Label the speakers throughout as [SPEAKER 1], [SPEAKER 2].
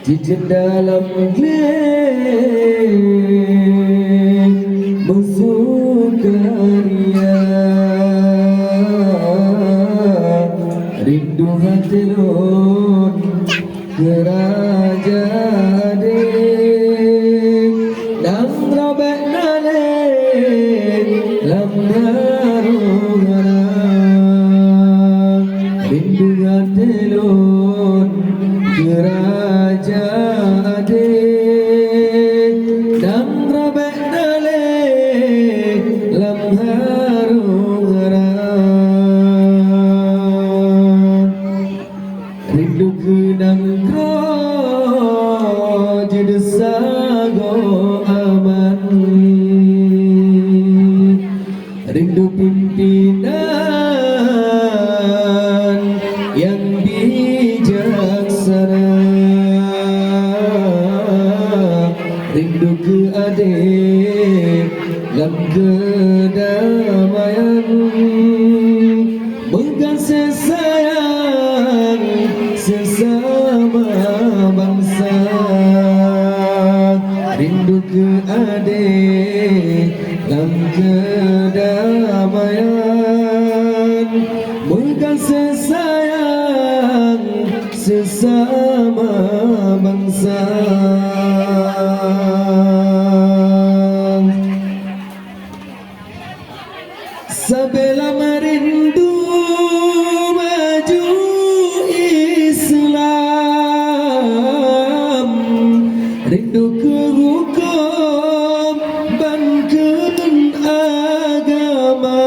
[SPEAKER 1] di dalam glen bersukaria rindu hati lon kerajaan dan robek nalen lambarungara rindu hati lon kerajaan dan robek nalen lambarungara rindu kenang jadi sago aman rindu pimpinan yang bijaksana rindu ke adik dalam kedamaian mengkasih sayang sesama bangsa rindu ke adik dalam kedamaian mengkasih sayang sesama bangsa sabela merindu maju Islam rindu ke hukum bangkun agama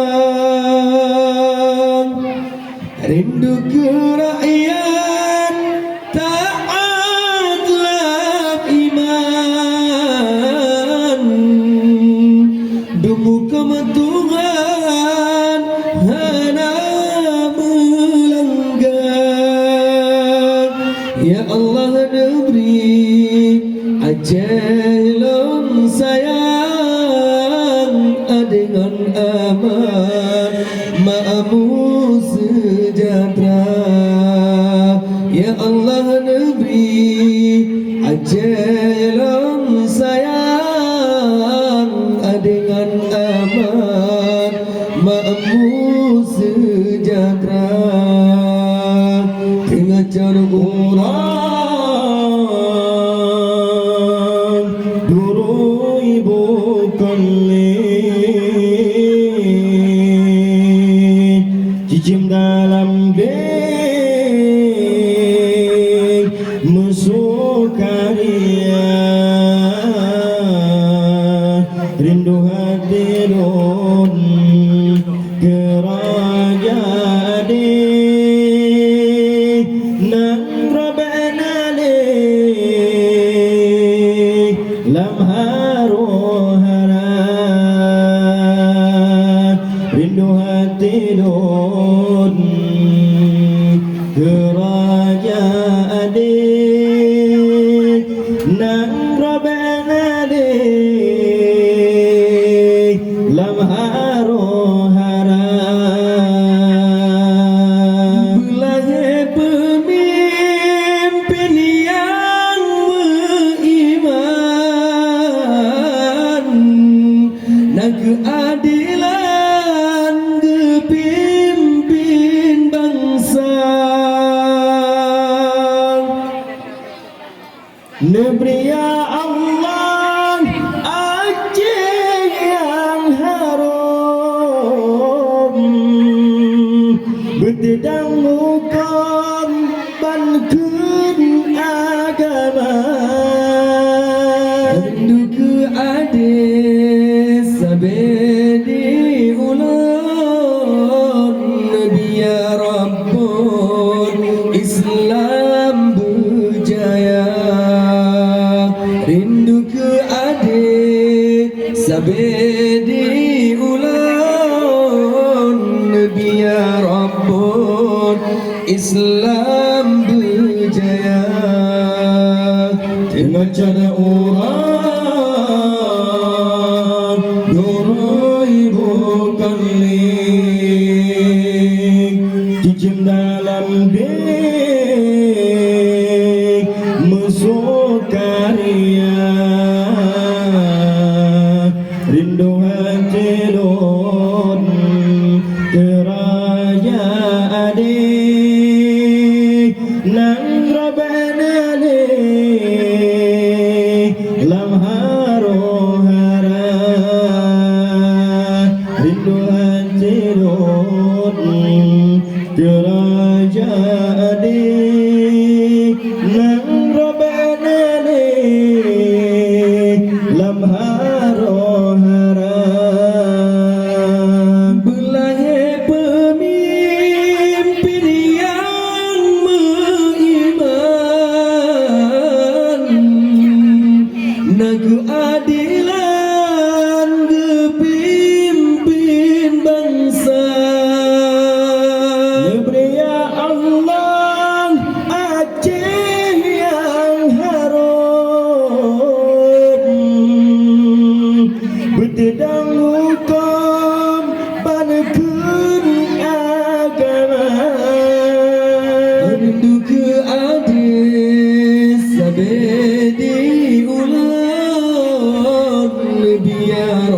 [SPEAKER 1] rindu ke rakyat taat lab iman demu kementungan hana melanggar ya Allah diberi ajalum sayang dengan aman ma'amu sejahtera ya Allah diberi ajalum sayang dengan aman ma'amu sejahtera dengan cara Quran dulu ibu kali cicim dalam beg musuh karya rindu hati don kerajaan nang robana le lam harohara rindu hati don kerajaan nang robana le lam harohara belahe pemimpin yang beriman dan keadilan kepimpin bangsa negeri ya Allah Aceh yang harum betidang hukum bangkun agama rindu ke adik sabedi ulun Nabi ya Rabbun Islam berjaya rindu ke adik sabedi ulun Nabi ya Rabbun Islam berjaya dengan cara orang doroi bukan ling Ijin dalam dek musuh karya rindu hancurun keraya adik nang rabana lam haro hara rindu hancurun kerja adik nang robana lam haro hara belahai pemimpin yang beriman nagu adilan kepimpin bangsa. Allah Aceh yang harum bertedang hukum panekan agama rindu ke adik sabedi ular biar